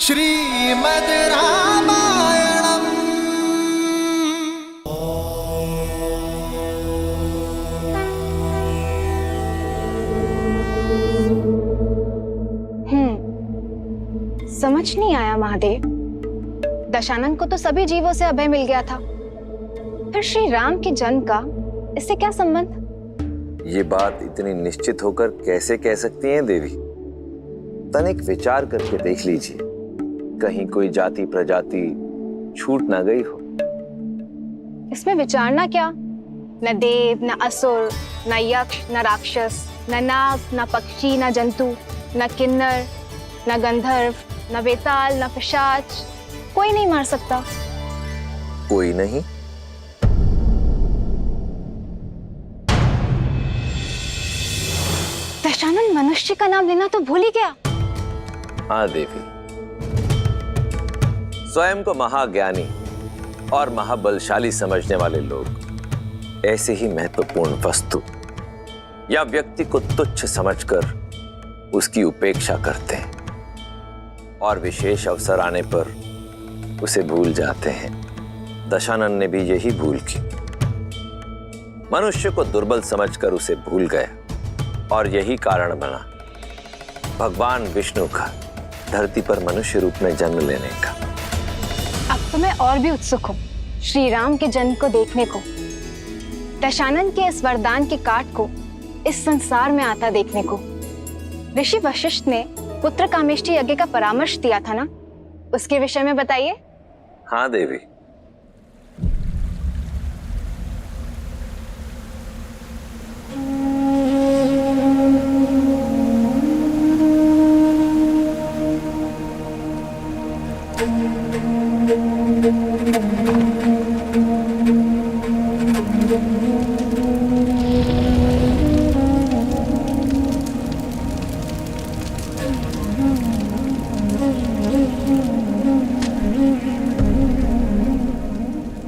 श्रीमद् रामायणम्। समझ नहीं आया महादेव। दशानन को तो सभी जीवों से अभय मिल गया था, फिर श्री राम के जन्म का इससे क्या संबंध? ये बात इतनी निश्चित होकर कैसे कह सकती हैं देवी? तनिक विचार करके देख लीजिए, कहीं कोई जाति प्रजाति छूट ना गई हो। इसमें विचारना क्या? न देव, न असुर, न यक्ष, न राक्षस, न नाग, न पक्षी, न जंतु, न किन्नर, न गंधर्व, न वेताल, न पिशाच, कोई नहीं मार सकता। कोई नहीं? दशानन मनुष्य का नाम लेना तो भूल ही गया। हाँ देवी, स्वयं को महाज्ञानी और महाबलशाली समझने वाले लोग ऐसे ही महत्वपूर्ण वस्तु या व्यक्ति को तुच्छ समझकर उसकी उपेक्षा करते हैं और विशेष अवसर आने पर उसे भूल जाते हैं। दशानन ने भी यही भूल की। मनुष्य को दुर्बल समझकर उसे भूल गया और यही कारण बना भगवान विष्णु का धरती पर मनुष्य रूप में जन्म लेने का। अब तो मैं और भी उत्सुक हूँ श्री राम के जन्म को देखने को, दशानन के इस वरदान के काट को इस संसार में आता देखने को। ऋषि वशिष्ठ ने पुत्र कामेष्टि यज्ञ का परामर्श दिया था ना, उसके विषय में बताइए। हाँ देवी,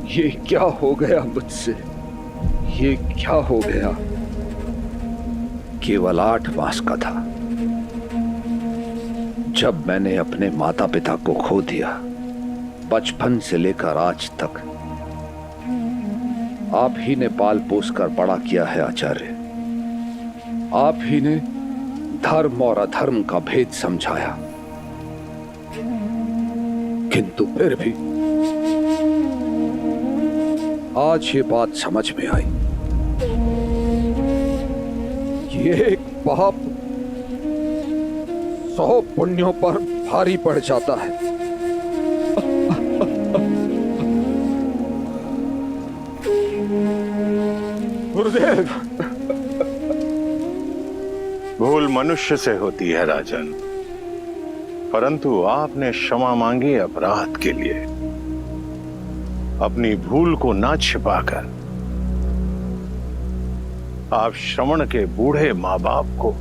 ये क्या हो गया मुझसे? ये क्या हो गया? केवल 8 मास का था जब मैंने अपने माता पिता को खो दिया। बचपन से लेकर आज तक आप ही ने पाल पोस कर बड़ा किया है आचार्य। आप ही ने धर्म और अधर्म का भेद समझाया, किंतु फिर भी आज ये बात समझ में आई। ये एक पाप 100 पुण्यों पर भारी पड़ जाता है। गुरुदेव, भूल मनुष्य से होती है राजन, परंतु आपने क्षमा मांगी अपराध के लिए। अपनी भूल को ना छिपाकर आप श्रवण के बूढ़े माँ बाप को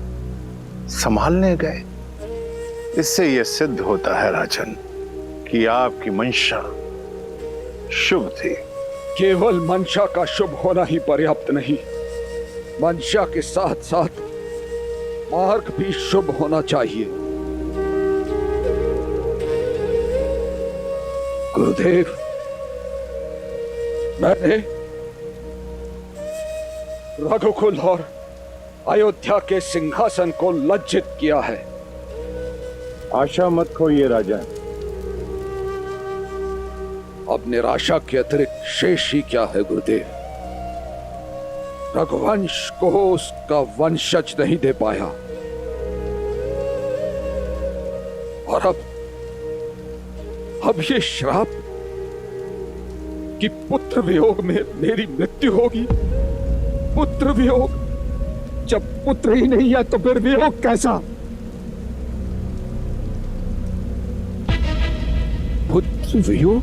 संभालने गए। इससे यह सिद्ध होता है राजन कि आपकी मंशा शुभ थी। केवल मंशा का शुभ होना ही पर्याप्त नहीं, मंशा के साथ साथ मार्ग भी शुभ होना चाहिए। गुरुदेव, मैंने रघुकुल और अयोध्या के सिंहासन को लज्जित किया है। आशा मत खोइए राजा। अब निराशा के अतिरिक्त शेष ही क्या है गुरुदेव? रघुवंश को उसका वंशज नहीं दे पाया और अब ये श्राप कि पुत्र वियोग में मेरी मृत्यु होगी। पुत्र वियोग? जब पुत्र ही नहीं है तो फिर वियोग कैसा? पुत्र वियोग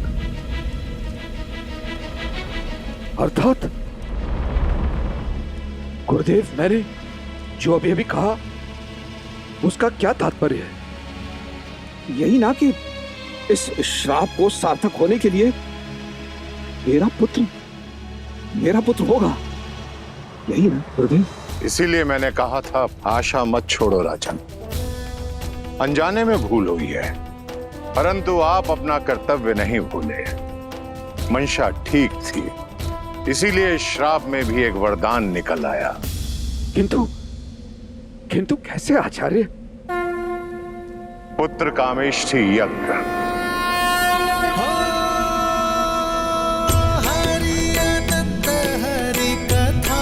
अर्थात? गुरुदेव, मैंने जो अभी अभी कहा उसका क्या तात्पर्य है? यही ना कि इस श्राप को सार्थक होने के लिए मेरा पुत्र होगा, यही ना गुरुदेव? इसीलिए मैंने कहा था आशा मत छोड़ो राजन। अनजाने में भूल हुई है, परंतु आप अपना कर्तव्य नहीं भूले। मंशा ठीक थी, इसीलिए श्राप में भी एक वरदान निकल आया। किंतु किंतु कैसे आचार्य? पुत्र कामेष्ठी यज्ञ। हरि अनंत हरि कथा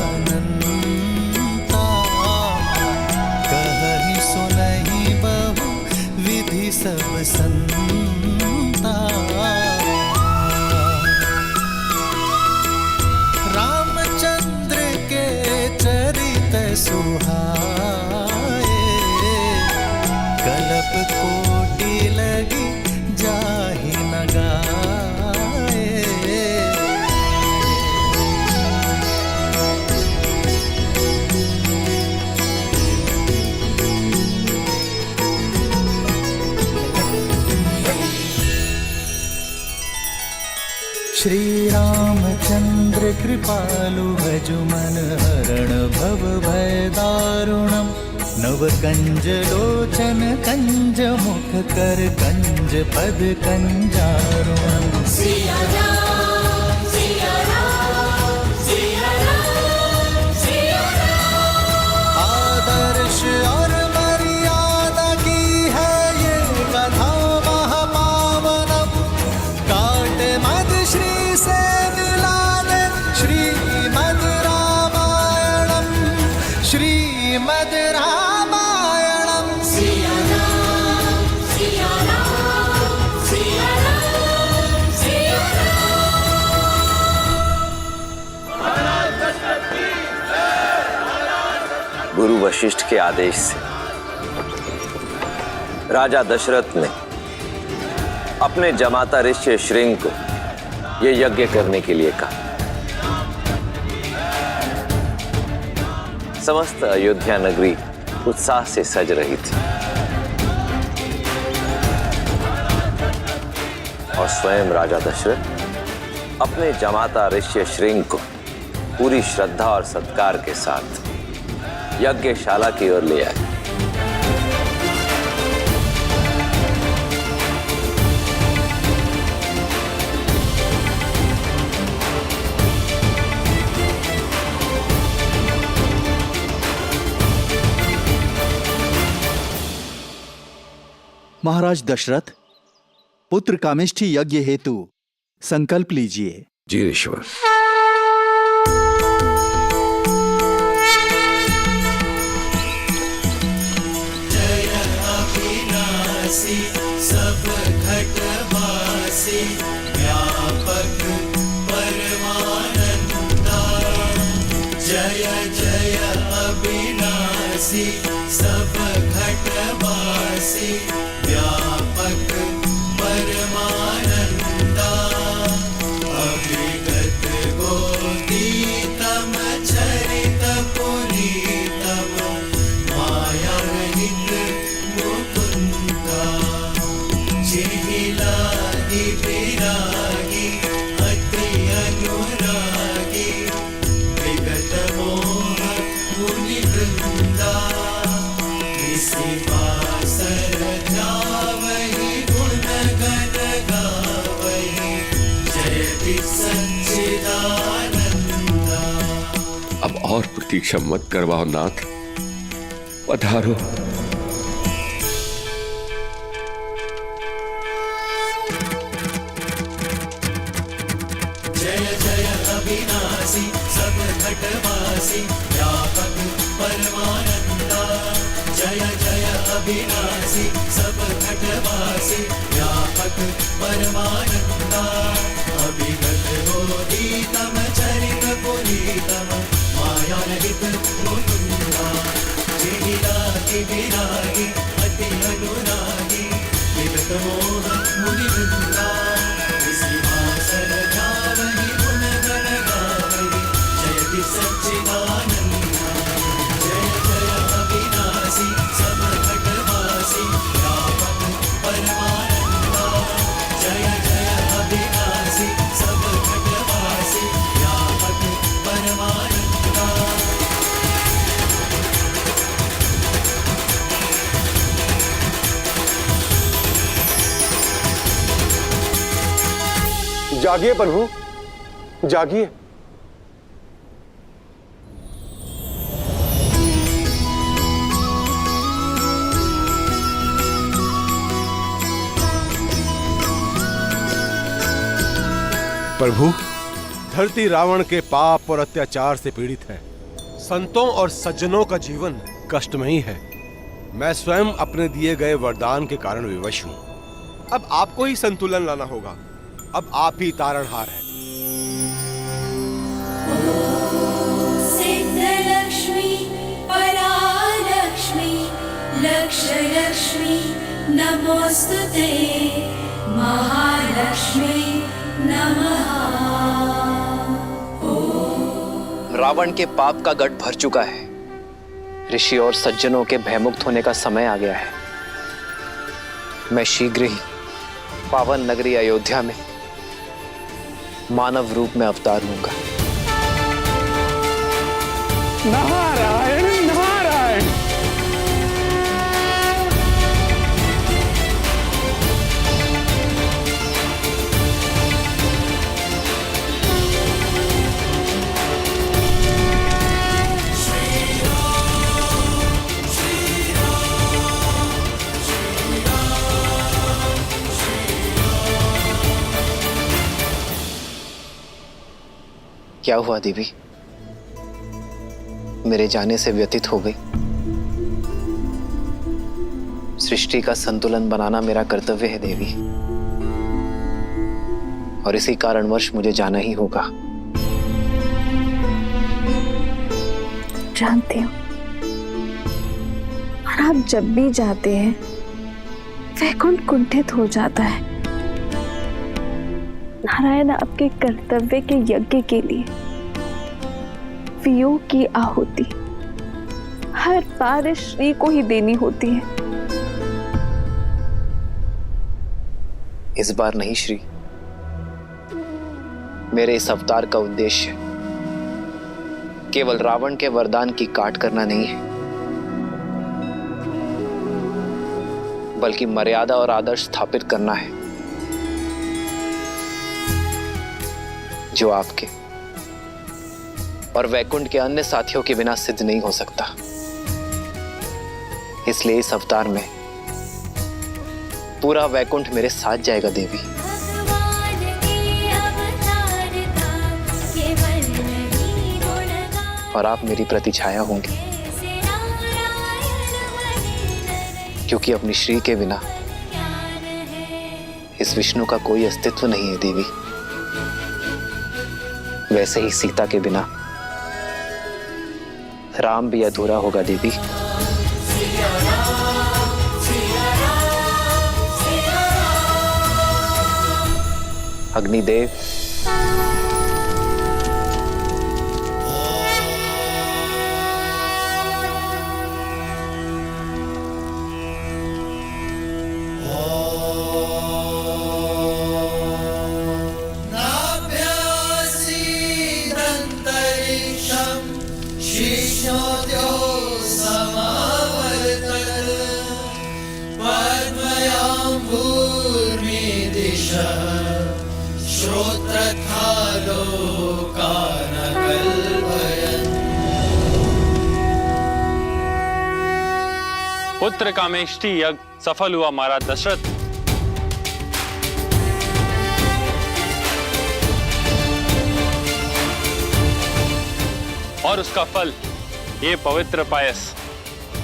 अनंता, कहहि सुनहि बहु विधि सब संता। रामचंद्र के चरित सुहाए, कल्प कोटि लगी जाहि न गाए। श्री रामचंद्र कृपालु भजु मन हरण भव भय दारुणम। नव कंज लोचन कंज मुख कर कंज पद कंजारुणम। सिया राम सिया राम सिया राम सिया राम। आदर्श और मर्यादा की है ये कथा महापावनम। काट मद श्री से मिला दे श्रीमद् रामायणम, श्रीमद् रामायणम। सिया राम सिया राम सिया राम सिया राम। गुरु वशिष्ठ के आदेश से राजा दशरथ ने अपने जमाता ऋषि श्रृंग को यह यज्ञ करने के लिए कहा। समस्त अयोध्या नगरी उत्साह से सज रही थी और स्वयं राजा दशरथ अपने जमाता ऋषि श्रृंग को पूरी श्रद्धा और सत्कार के साथ यज्ञशाला की ओर ले आए। महाराज दशरथ, पुत्र कामेष्ठी यज्ञ हेतु संकल्प लीजिए। जी ईश्वर। अविनाशी सब घटवासी, व्यापक परमानंदा। जय जय अविनाशी सब घटवासी, व्यापक परमानंदा। अभिगत गोदीतम चरित पुनीतम, माया रहित मुकुंदा। जिहिलाहि विरागी अति अनुरागी, विगत मोह मुनि वृंदा। इसी पासर जावहि गुण गण गावहि, जयति सच्चिदानंदा। अब और प्रतीक्षा मत करवाओ नाथ, पधारो। जय जय अविनाशी सब घटवासी, व्यापक परमानंदा। जय जय अविनाशी सब घटवासी, व्यापक परमानंदा। अभिगत गोदीतम चरित पुनीतम, माया रहित मुकुंदा। जिहिलाहि विरागी अति अनुरागी, विगत मोह मुनि वृंदा। इसी भासर जावहि गुण गण गावहि, जयति सच्चिदानंदा। जय जय अविनाशी सब घटवासी, व्यापक परमानंदा। जय जय अविनाशी सब घटवासी, व्यापक परमानंदा। जागिए प्रभु, जागिए। प्रभु, धरती रावण के पाप और अत्याचार से पीड़ित है। संतों और सज्जनों का जीवन कष्टमयी है। मैं स्वयं अपने दिए गए वरदान के कारण विवश हूं। अब आपको ही संतुलन लाना होगा। अब आप ही तारणहार हैं। सिद्धलक्ष्मी परालक्ष्मी लक्षलक्ष्मी नमोस्तुते महालक्ष्मी नमः। रावण के पाप का गढ़ भर चुका है। ऋषि और सज्जनों के भयमुक्त होने का समय आ गया है। मैं शीघ्र ही पावन नगरी अयोध्या में मानव रूप में अवतार लूंगा। नारायण नारायण। क्या हुआ देवी? मेरे जाने से व्यतीत हो गई। सृष्टि का संतुलन बनाना मेरा कर्तव्य है देवी, और इसी कारणवश मुझे जाना ही होगा। जानती हूँ, और आप जब भी जाते हैं वैकुंठ कुंठित हो जाता है। नारायण आपके कर्तव्य के यज्ञ के लिए वियोग की आहुति हर बार श्री को ही देनी होती है। इस बार नहीं श्री, मेरे इस अवतार का उद्देश्य केवल रावण के वरदान की काट करना नहीं है, बल्कि मर्यादा और आदर्श स्थापित करना है जो आपके और वैकुंठ के अन्य साथियों के बिना सिद्ध नहीं हो सकता। इसलिए इस अवतार में पूरा वैकुंठ मेरे साथ जाएगा देवी। और आप मेरी प्रतिछाया होंगी, क्योंकि अपनी श्री के बिना इस विष्णु का कोई अस्तित्व नहीं है देवी। वैसे ही सीता के बिना राम भी अधूरा होगा देवी। अग्निदेव, पुत्र कामेष्टि यज्ञ सफल हुआ महाराज दशरथ। और उसका फल ये पवित्र पायस,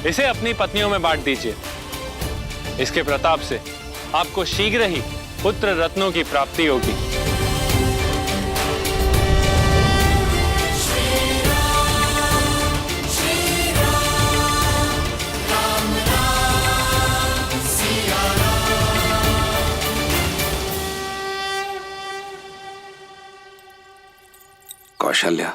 इसे अपनी पत्नियों में बांट दीजिए। इसके प्रताप से आपको शीघ्र ही पुत्र रत्नों की प्राप्ति होगी। कौशल्या,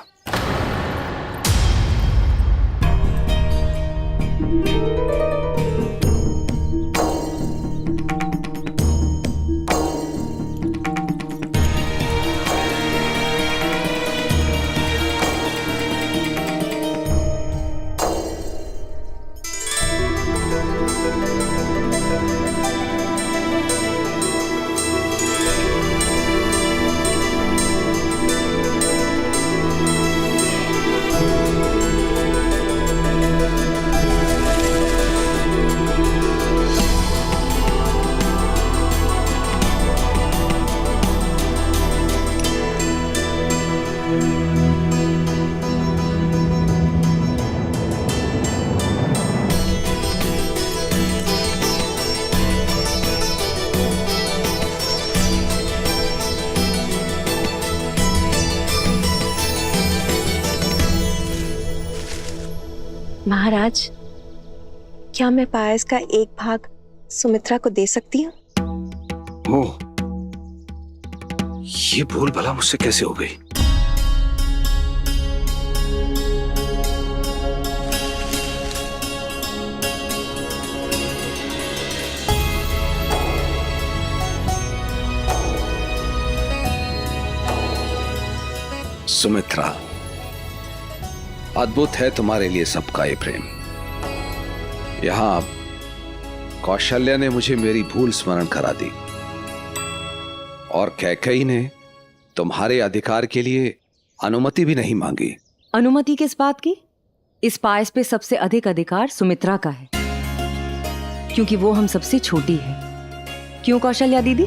महाराज, क्या मैं पायस का एक भाग सुमित्रा को दे सकती हूँ? ओह, ये भूल भला मुझसे कैसे हो गई? सुमित्रा, अद्भुत है तुम्हारे लिए सबका ये प्रेम। यहां कौशल्या ने मुझे मेरी भूल स्मरण करा दी और कैकेयी ने तुम्हारे अधिकार के लिए अनुमति भी नहीं मांगी। अनुमति किस बात की? इस पायस पे सबसे अधिक अधिकार सुमित्रा का है, क्योंकि वो हम सबसे छोटी है। क्यों कौशल्या दीदी?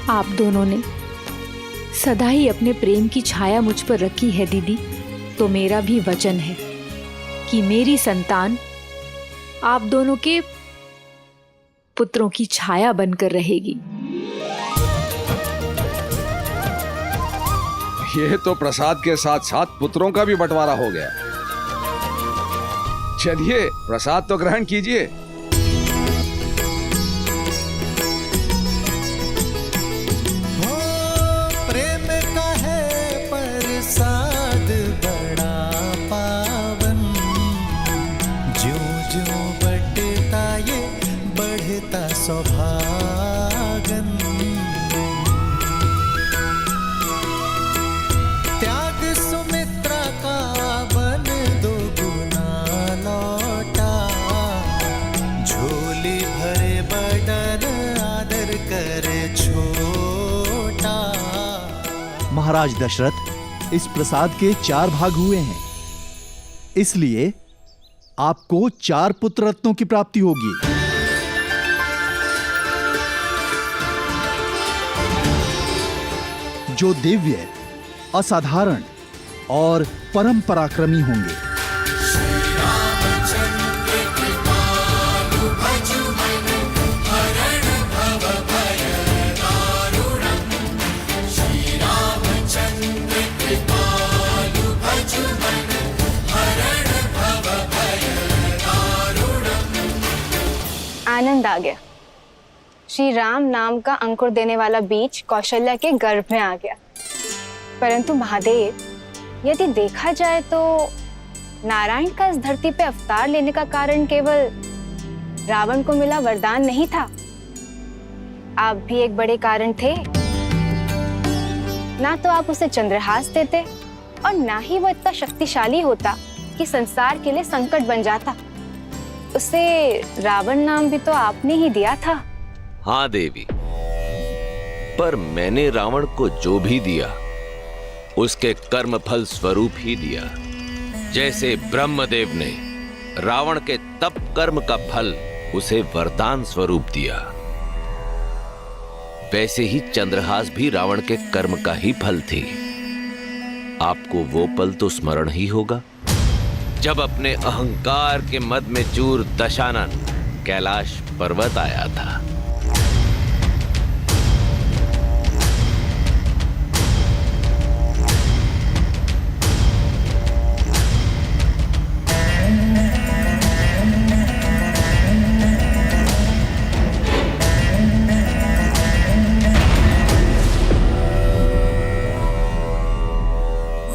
आप दोनों ने सदा ही अपने प्रेम की छाया मुझ पर रखी है दीदी, तो मेरा भी वचन है कि मेरी संतान आप दोनों के पुत्रों की छाया बनकर रहेगी। यह तो प्रसाद के साथ साथ पुत्रों का भी बंटवारा हो गया। चलिए प्रसाद तो ग्रहण कीजिए। सौभागन त्याग सुमित्रा का बन दो गुना लौटा, झोली भरे बदन आदर करे छोटा। महाराज दशरथ, इस प्रसाद के 4 भाग हुए हैं, इसलिए आपको 4 पुत्र रत्नों की प्राप्ति होगी। जो दिव्य, असाधारण और परम पराक्रमी होंगे। आनंद आ गया। श्री राम नाम का अंकुर देने वाला बीज कौशल्या के गर्भ में आ गया। परंतु महादेव, यदि देखा जाए तो नारायण का इस धरती पे अवतार लेने का कारण केवल रावण को मिला वरदान नहीं था। आप भी एक बड़े कारण थे। ना तो आप उसे चंद्रहास देते और ना ही वो इतना शक्तिशाली होता कि संसार के लिए संकट बन जाता। उसे रावण नाम भी तो आपने ही दिया था। हाँ देवी, पर मैंने रावण को जो भी दिया उसके कर्म फल स्वरूप ही दिया। जैसे ब्रह्मदेव ने रावण के तप कर्म का फल उसे वरदान स्वरूप दिया, वैसे ही चंद्रहास भी रावण के कर्म का ही फल थी। आपको वो पल तो स्मरण ही होगा जब अपने अहंकार के मद में चूर दशानन कैलाश पर्वत आया था।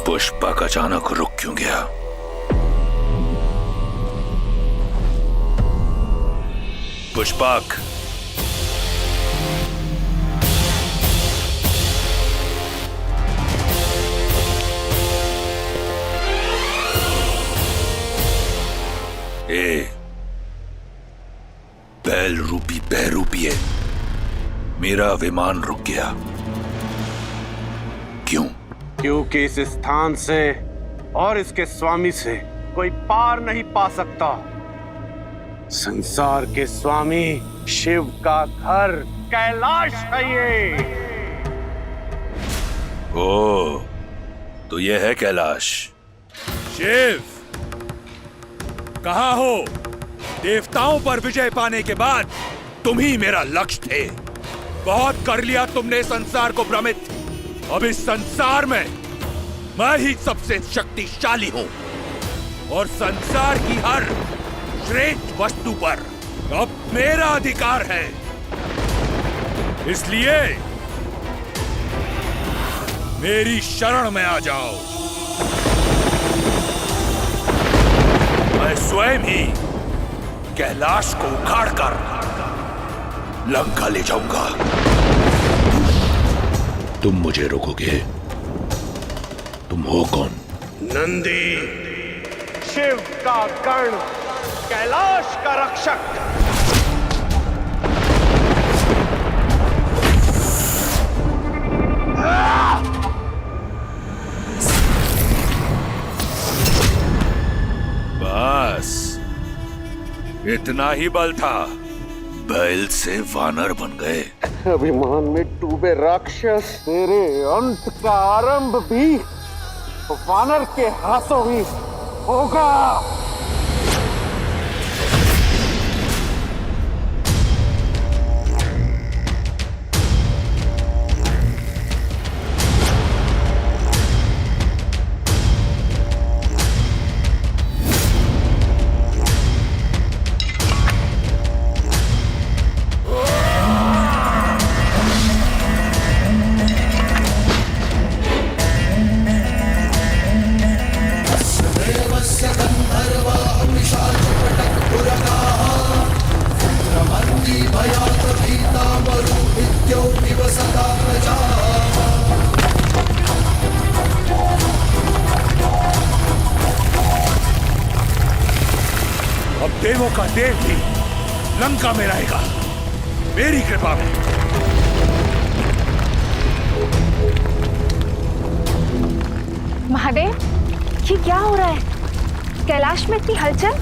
पुष्पक अचानक रुक क्यों गया? पुष्पक, बैल रूपी बहरूपिए, मेरा विमान रुक गया। क्यों? क्योंकि इस स्थान से और इसके स्वामी से कोई पार नहीं पा सकता। संसार के स्वामी शिव का घर कैलाश है ये। ओ, तो ये है कैलाश। शिव, कहाँ हो? देवताओं पर विजय पाने के बाद तुम ही मेरा लक्ष्य थे। बहुत कर लिया तुमने संसार को भ्रमित। अब इस संसार में मैं ही सबसे शक्तिशाली हूं और संसार की हर श्रेष्ठ वस्तु पर अब मेरा अधिकार है। इसलिए मेरी शरण में आ जाओ। मैं स्वयं ही कैलाश को उखाड़कर लंका ले जाऊंगा। तुम मुझे रोकोगे? तुम हो कौन? नंदी, शिव का गण, कैलाश का रक्षक। बस इतना ही बल था? बैल से वानर बन गए। अभिमान में डूबे राक्षस, तेरे अंत का आरंभ भी वानर के हाथों ही होगा। अब देवों का देव भी लंका में रहेगा, मेरी कृपा में। महादेव, ये क्या हो रहा है? कैलाश में इतनी हलचल?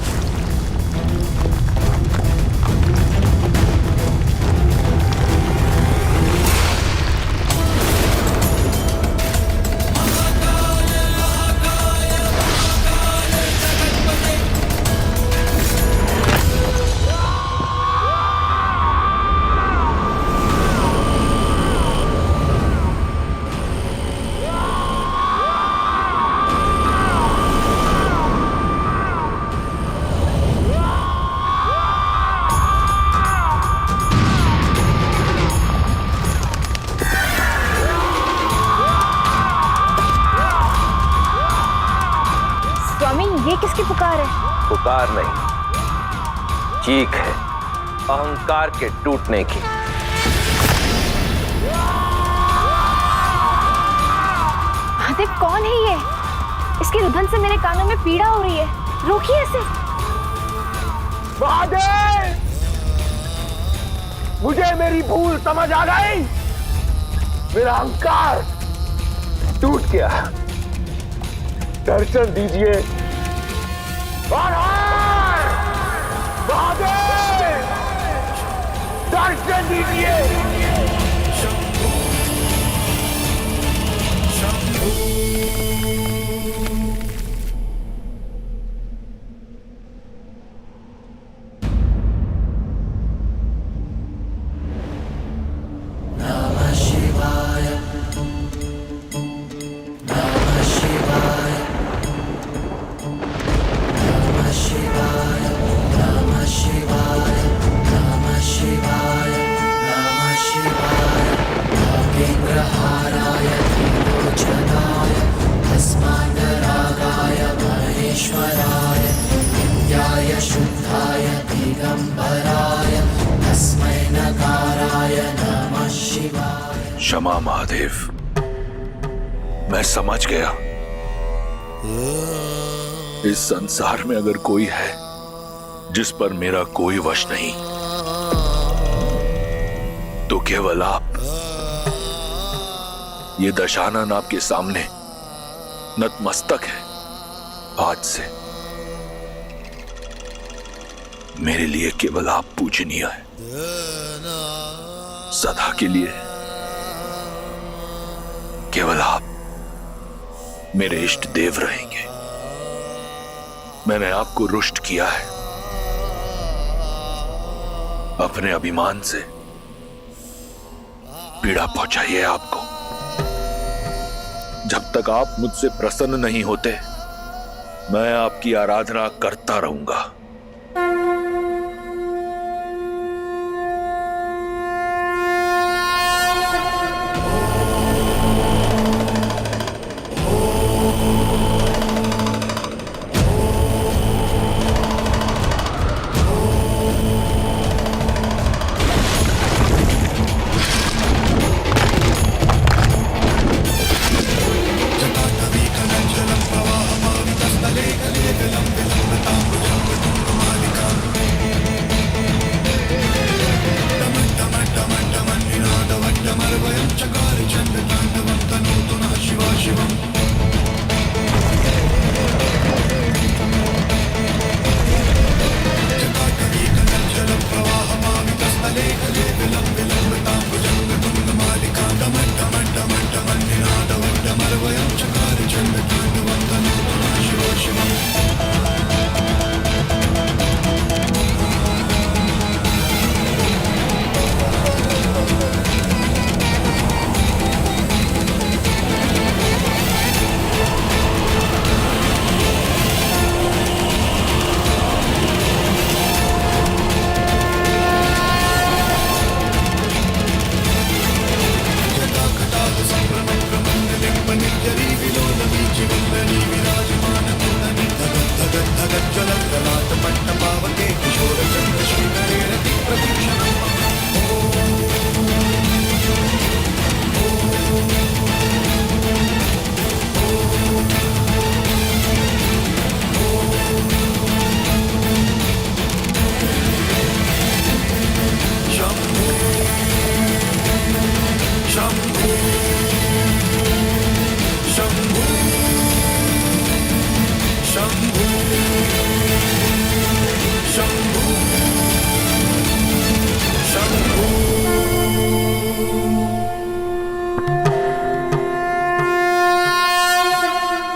ये किसकी पुकार है? पुकार नहीं, चीख है अहंकार के टूटने की। महादेव, कौन है ये? इसके रुदन से मेरे कानों में पीड़ा हो रही है। रोकिए इसे। महादेव, मुझे मेरी भूल समझ आ गई। मेरा अहंकार टूट गया। दर्शन दीजिए। महादेव, दर्शन दीजिए। नमः शिवाय, नमः शिवाय, नमः शिवाय, नमः शिवाय, नमः शिवाय, नमः शिवाय। नागेन्द्रहाराय त्रिलोचनाय तस्माद्रागाय महेश्वराय नित्याय शुद्धाय दिगंबराय तस्मै नकाराय नमः शिवाय। क्षमा महादेव, मैं समझ गया। इस संसार में अगर कोई है जिस पर मेरा कोई वश नहीं, तो केवल आप। ये दशानन आपके सामने नतमस्तक है। आज से मेरे लिए केवल आप पूजनीय है। सदा के लिए केवल आप मेरे इष्ट देव रहेंगे। मैंने आपको रुष्ट किया है। अपने अभिमान से पीड़ा पहुंचाई है आपको। जब तक आप मुझसे प्रसन्न नहीं होते, मैं आपकी आराधना करता रहूंगा।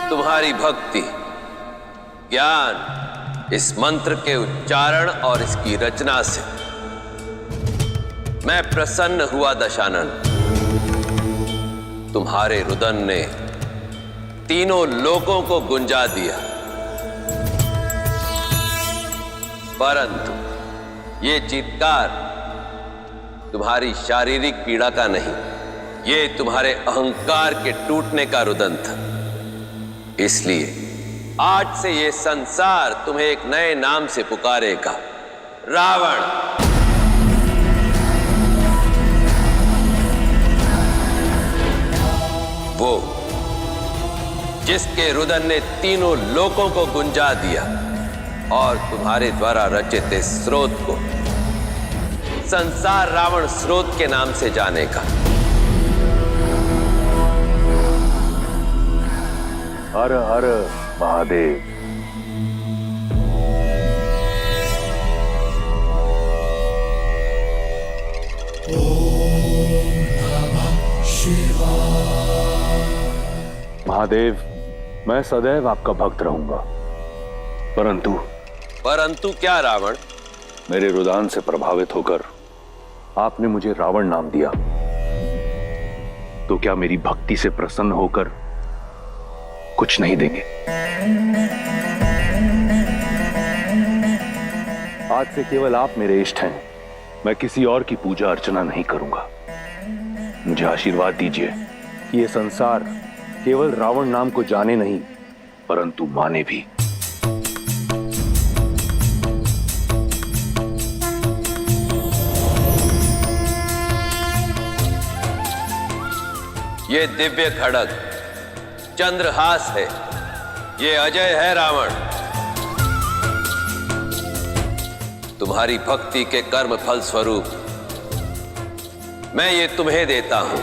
तुम्हारी भक्ति, ज्ञान, इस मंत्र के उच्चारण और इसकी रचना से मैं प्रसन्न हुआ दशानन। तुम्हारे रुदन ने तीनों लोकों को गुंजा दिया, परंतु ये चीत्कार तुम्हारी शारीरिक पीड़ा का नहीं, ये तुम्हारे अहंकार के टूटने का रुदन था। इसलिए आज से ये संसार तुम्हें एक नए नाम से पुकारेगा, रावण। वो जिसके रुदन ने तीनों लोकों को गुंजा दिया और तुम्हारे द्वारा रचित इस स्रोत को संसार रावण स्रोत के नाम से जानेगा। हर हर महादेव। महादेव, मैं सदैव आपका भक्त रहूंगा, परंतु क्या रावण? मेरे रुदान से प्रभावित होकर आपने मुझे रावण नाम दिया, तो क्या मेरी भक्ति से प्रसन्न होकर कुछ नहीं देंगे? आज से केवल आप मेरे इष्ट हैं, मैं किसी और की पूजा अर्चना नहीं करूंगा। मुझे आशीर्वाद दीजिए कि ये संसार केवल रावण नाम को जाने नहीं, परंतु माने भी। ये दिव्य खड़ग चंद्रहास है, ये अजय है रावण। तुम्हारी भक्ति के कर्म फल स्वरूप मैं ये तुम्हें देता हूं।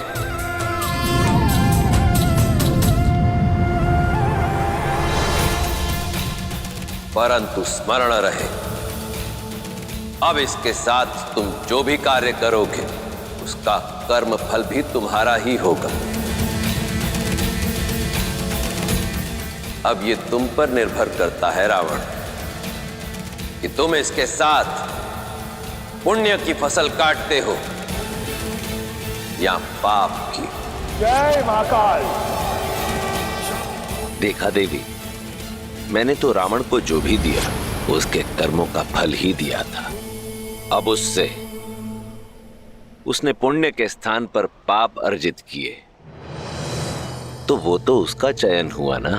परंतु स्मरण रहे, अब इसके साथ तुम जो भी कार्य करोगे उसका कर्म फल भी तुम्हारा ही होगा। अब ये तुम पर निर्भर करता है रावण। कि तुम इसके साथ पुण्य की फसल काटते हो या पाप की। जय महाकाल। देखा देवी, मैंने तो रावण को जो भी दिया उसके कर्मों का फल ही दिया था। अब उसने पुण्य के स्थान पर पाप अर्जित किए तो वो तो उसका चयन हुआ ना।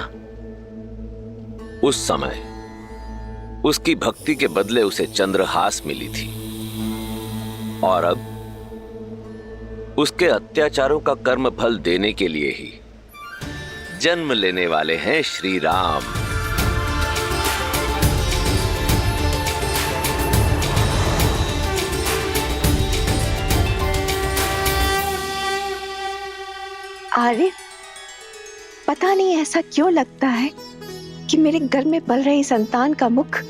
उस समय उसकी भक्ति के बदले उसे चंद्रहास मिली थी और अब उसके अत्याचारों का कर्म फल देने के लिए ही जन्म लेने वाले हैं श्री राम। आर्य, पता नहीं ऐसा क्यों लगता है कि मेरे घर में पल रही संतान का मुख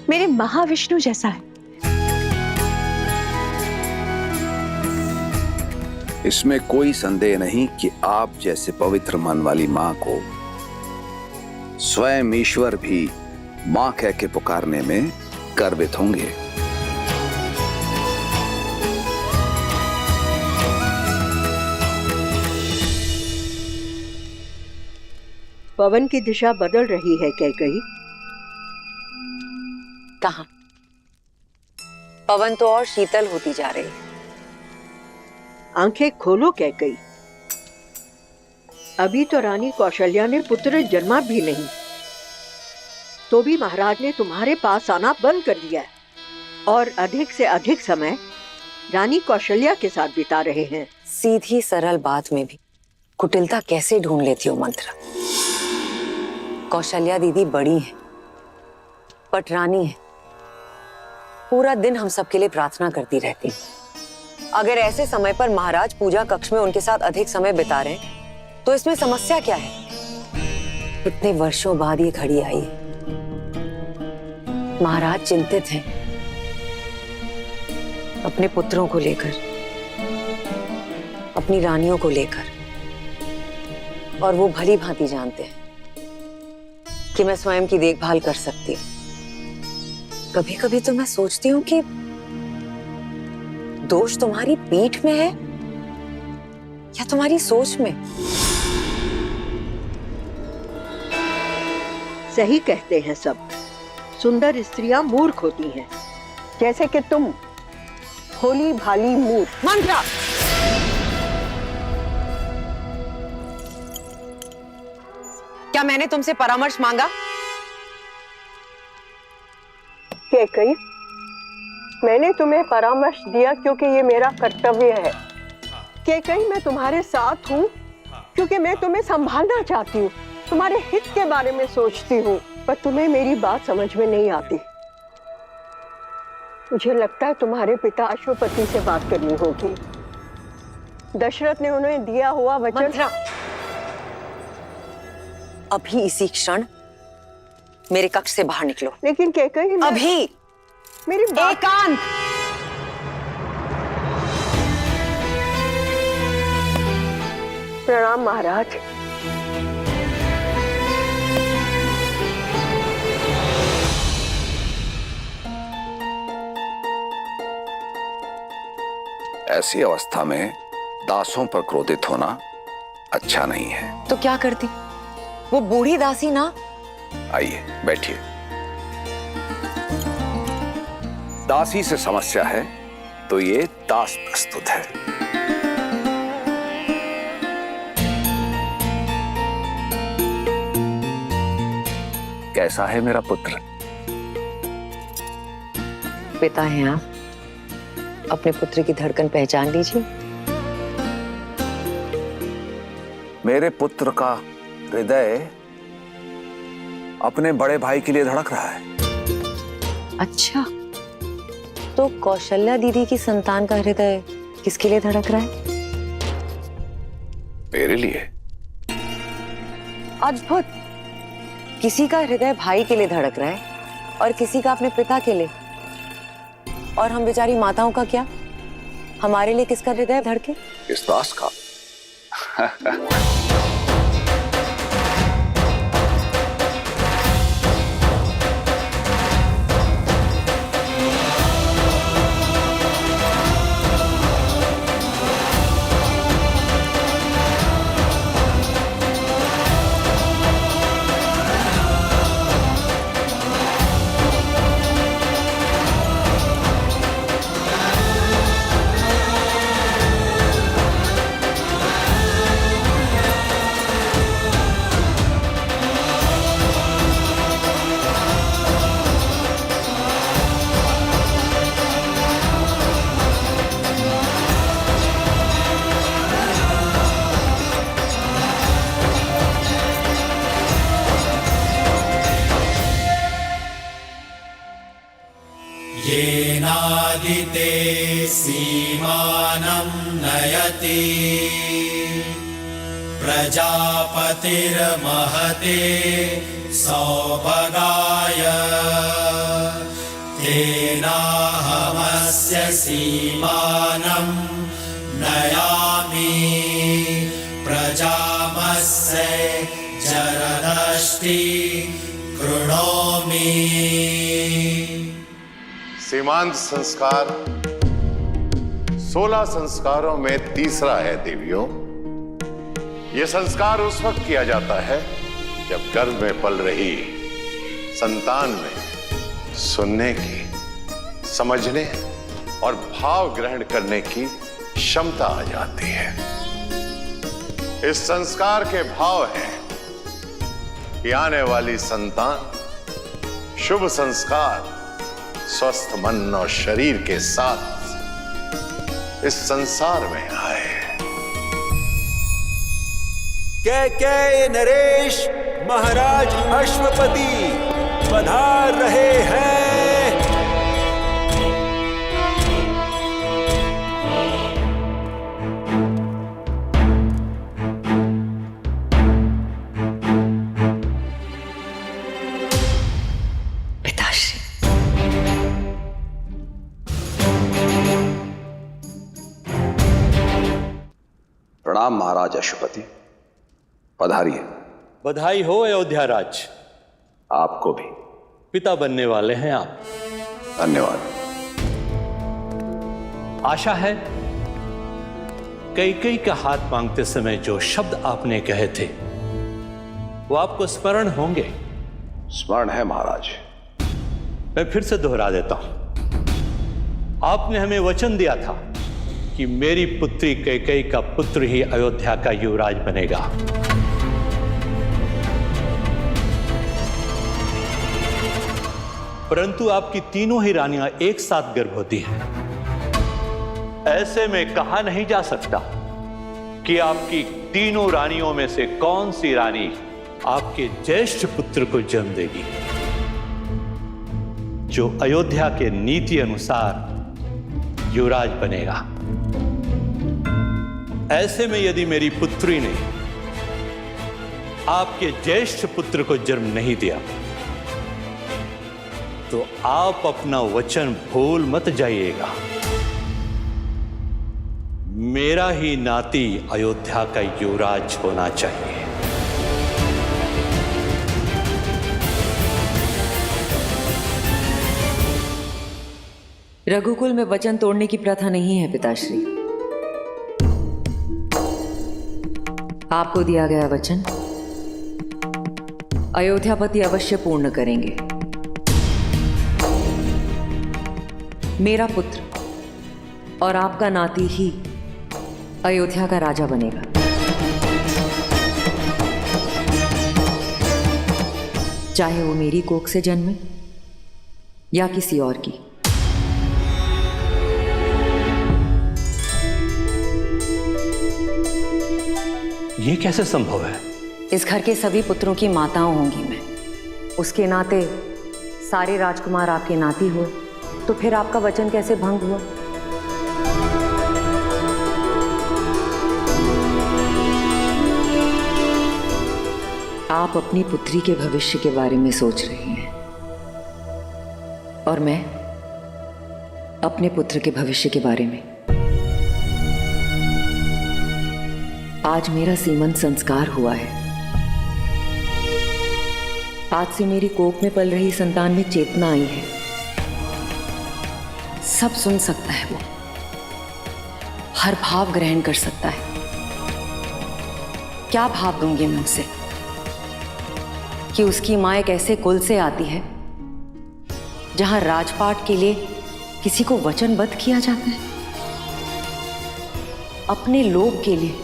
मेरे महाविष्णु जैसा है। इसमें कोई संदेह नहीं कि आप जैसे पवित्र मन वाली मां को स्वयं ईश्वर भी मां कह के पुकारने में गर्वित होंगे। पवन की दिशा बदल रही है कैकई। कहां? पवन तो और शीतल होती जा रही है। आंखें खोलो कैकई। अभी तो रानी कौशल्या ने पुत्र जन्मा भी नहीं, तो भी महाराज ने तुम्हारे पास आना बंद कर दिया है और अधिक से अधिक समय रानी कौशल्या के साथ बिता रहे हैं। सीधी सरल बात में भी कुटिलता कैसे ढूंढ लेती हो मंत्र। कौशल्या दीदी बड़ी है, पटरानी है, पूरा दिन हम सबके लिए प्रार्थना करती रहती। अगर ऐसे समय पर महाराज पूजा कक्ष में उनके साथ अधिक समय बिता रहे तो इसमें समस्या क्या है? इतने वर्षों बाद ये घड़ी आई है। महाराज चिंतित हैं अपने पुत्रों को लेकर, अपनी रानियों को लेकर, और वो भली भांति जानते हैं कि मैं स्वयं की देखभाल कर सकती हूँ। कभी कभी तो मैं सोचती हूँ कि दोष तुम्हारी पीठ में है या तुम्हारी सोच में। सही कहते हैं सब, सुंदर स्त्रियां मूर्ख होती हैं, जैसे कि तुम भोली भाली मूर्ख। मंत्रा, क्या मैंने तुमसे परामर्श मांगा? कैकई, मैंने तुम्हें परामर्श दिया क्योंकि ये मेरा कर्तव्य है। कैकई, मैं तुम्हारे साथ हूँ क्योंकि मैं तुम्हें संभालना चाहती हूँ, तुम्हारे हित के बारे में सोचती हूँ, पर तुम्हें मेरी बात समझ में नहीं आती। मुझे लगता है तुम्हारे पिता अश्वपति से बात करनी होगी। दशरथ ने उन्हें दिया हुआ वचन। अभी इसी क्षण मेरे कक्ष से बाहर निकलो। लेकिन कैकई, अभी मेरी बात। एकांत। प्रणाम महाराज। ऐसी अवस्था में दासों पर क्रोधित होना अच्छा नहीं है। तो क्या करती? वो बूढ़ी दासी ना। आइए बैठिए। दासी से समस्या है तो ये दास प्रस्तुत है। कैसा है मेरा पुत्र? पिता हैं आप, अपने पुत्र की धड़कन पहचान लीजिए। मेरे पुत्र का हृदय अपने बड़े भाई के लिए धड़क रहा है। अच्छा, तो कौशल्या दीदी की संतान का हृदय किसके लिए धड़क रहा है? मेरे लिए। अद्भुत। किसी का हृदय भाई के लिए धड़क रहा है और किसी का अपने पिता के लिए। और हम बेचारी माताओं का क्या? हमारे लिए किसका हृदय धड़के? इस दास का। प्रजादिते सीमानं नयति प्रजापतिर्महते सौभगाय तेनाहमस्य सीमानं नयामि प्रजामस्य जरदष्टि कृणोमि। सीमांत संस्कार 16 संस्कारों में तीसरा है देवियों। यह संस्कार उस वक्त किया जाता है जब गर्भ में पल रही संतान में सुनने की, समझने और भाव ग्रहण करने की क्षमता आ जाती है। इस संस्कार के भाव हैं कि आने वाली संतान शुभ संस्कार, स्वस्थ मन और शरीर के साथ इस संसार में आए। कैकेयी नरेश महाराज अश्वपति पधार रहे हैं। पिताश्री, प्रणाम महाराज अश्वपति, पधारिए। बधाई हो अयोध्या राज। आपको भी। पिता बनने वाले हैं आप। धन्यवाद। आशा है कैकेयी का हाथ मांगते समय जो शब्द आपने कहे थे वो आपको स्मरण होंगे। स्मरण है महाराज। मैं फिर से दोहरा देता हूं। आपने हमें वचन दिया था कि मेरी पुत्री कैकेयी का पुत्र ही अयोध्या का युवराज बनेगा। परंतु आपकी तीनों ही रानियां एक साथ गर्भवती हैं। ऐसे में कहा नहीं जा सकता कि आपकी तीनों रानियों में से कौन सी रानी आपके ज्येष्ठ पुत्र को जन्म देगी, जो अयोध्या के नीति अनुसार युवराज बनेगा। ऐसे में यदि मेरी पुत्री ने आपके ज्येष्ठ पुत्र को जन्म नहीं दिया तो आप अपना वचन भूल मत जाइएगा। मेरा ही नाती अयोध्या का युवराज होना चाहिए। रघुकुल में वचन तोड़ने की प्रथा नहीं है पिताश्री। आपको दिया गया वचन अयोध्यापति अवश्य पूर्ण करेंगे। मेरा पुत्र और आपका नाती ही अयोध्या का राजा बनेगा। चाहे वो मेरी कोख से जन्मे या किसी और की। ये कैसे संभव है? इस घर के सभी पुत्रों की माताओं होंगी मैं। उसके नाते सारे राजकुमार आपके नाती हुए तो फिर आपका वचन कैसे भंग हुआ? आप अपनी पुत्री के भविष्य के बारे में सोच रही हैं और मैं अपने पुत्र के भविष्य के बारे में। आज मेरा सीमंत संस्कार हुआ है। आज से मेरी कोख में पल रही संतान में चेतना आई है। सब सुन सकता है वो, हर भाव ग्रहण कर सकता है। क्या भाव दूंगी मैं उसे कि उसकी मां एक ऐसे कुल से आती है जहां राजपाट के लिए किसी को वचनबद्ध किया जाता है। अपने लोभ के लिए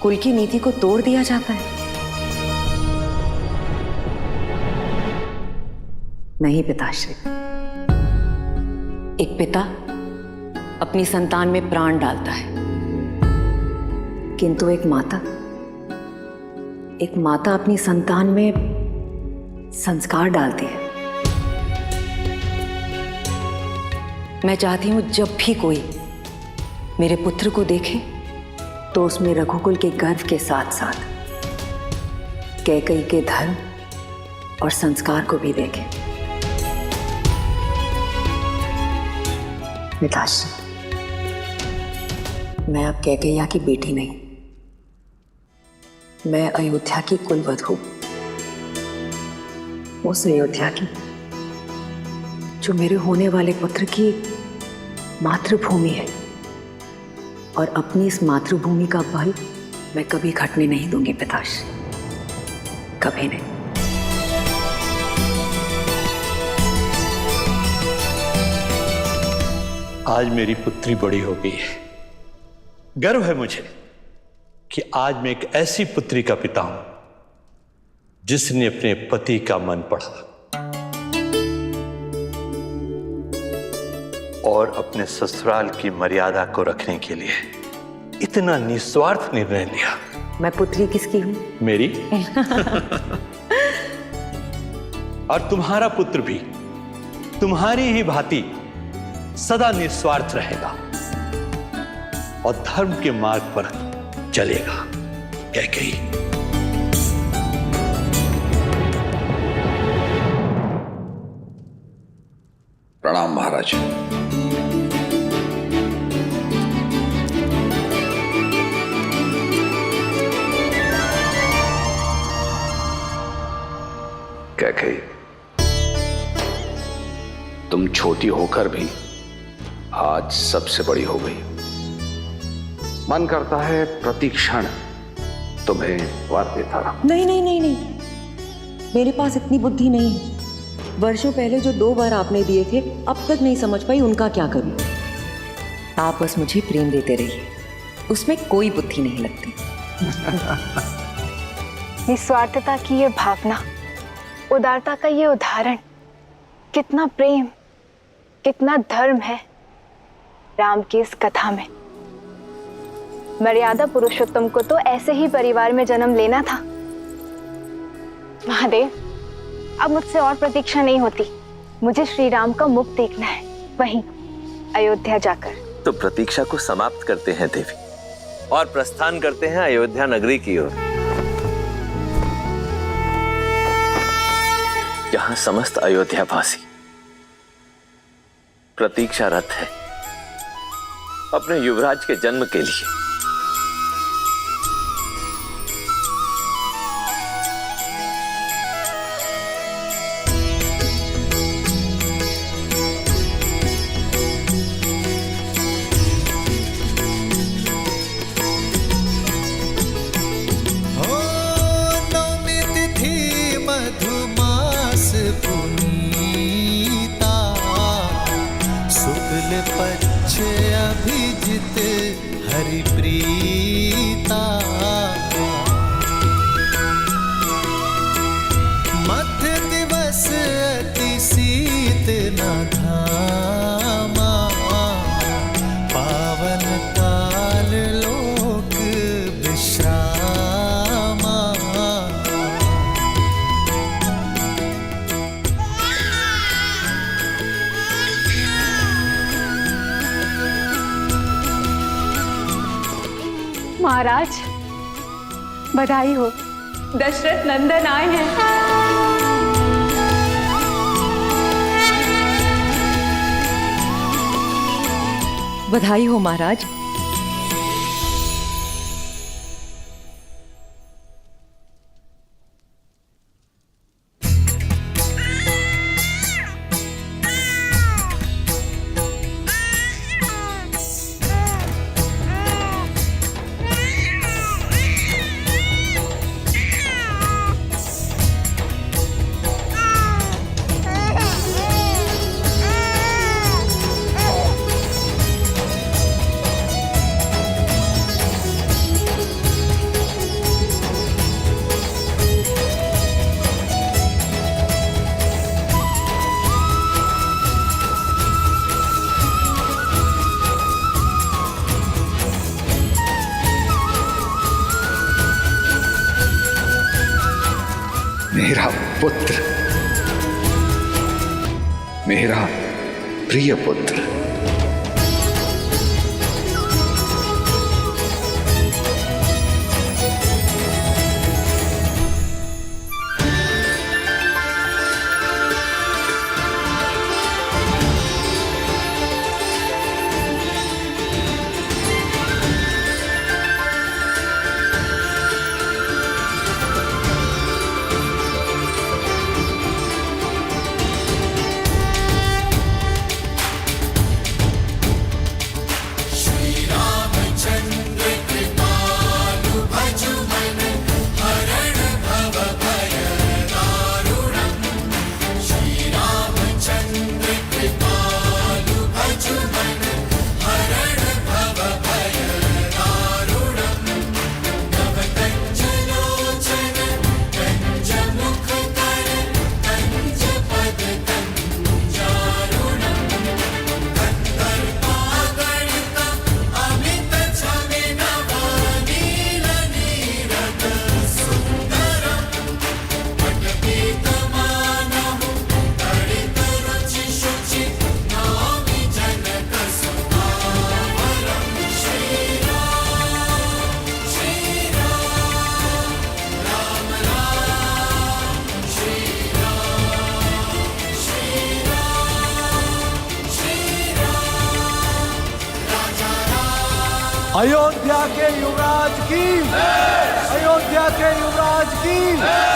कुल की नीति को तोड़ दिया जाता है। नहीं पिताश्री, एक पिता अपनी संतान में प्राण डालता है, किंतु एक माता अपनी संतान में संस्कार डालती है। मैं चाहती हूँ जब भी कोई मेरे पुत्र को देखे तो उसमें रघुकुल के गर्व के साथ साथ कैकेयी के धर्म और संस्कार को भी देखे। मिताश्री, मैं अब कैकेयी की बेटी नहीं, मैं अयोध्या की कुलवधू, उस अयोध्या की जो मेरे होने वाले पुत्र की मातृभूमि है, और अपनी इस मातृभूमि का बल मैं कभी घटने नहीं दूंगी पिताश्री, कभी नहीं। आज मेरी पुत्री बड़ी हो गई है। गर्व है मुझे कि आज मैं एक ऐसी पुत्री का पिता हूं जिसने अपने पति का मन पढ़ा और अपने ससुराल की मर्यादा को रखने के लिए इतना निस्वार्थ निर्णय लिया। मैं पुत्री किसकी हूं? मेरी। और तुम्हारा पुत्र भी तुम्हारी ही भांति सदा निस्वार्थ रहेगा और धर्म के मार्ग पर चलेगा। कैकेयी, प्रणाम महाराज। कैकेयी, तुम छोटी होकर भी आज सबसे बड़ी हो गई। मन करता है प्रति क्षण तुम्हें वर देता रहा। नहीं नहीं नहीं नहीं, मेरे पास इतनी बुद्धि नहीं है। वर्षों पहले जो 2 बार आपने दिए थे, अब तक नहीं समझ पाई उनका क्या करूं। आप बस मुझे प्रेम देते रहिए, उसमें कोई बुद्धि नहीं लगती। निस्वार्थता की ये भावना, उदारता का ये उदाहरण, कितना प्रेम, कितना धर्म है राम की इस कथा में। मर्यादा पुरुषोत्तम को तो ऐसे ही परिवार में जन्म लेना था। महादेव, अब मुझसे और प्रतीक्षा नहीं होती। मुझे श्री राम का मुख देखना है, वहीं अयोध्या जाकर। तो प्रतीक्षा को समाप्त करते हैं देवी और प्रस्थान करते हैं अयोध्या नगरी की ओर, जहां समस्त अयोध्यावासी प्रतीक्षारत है अपने युवराज के जन्म के लिए। अभिजित हरिप्रीता मध्य दिवस अति शीत न धामा पावन काल लोक विश्रामा। महाराज, बधाई हो, दशरथ नंदन आए हैं। बधाई हो महाराज। मेरा पुत्र, मेरा प्रिय पुत्र। अयोध्या के युवराज की, अयोध्या के युवराज की।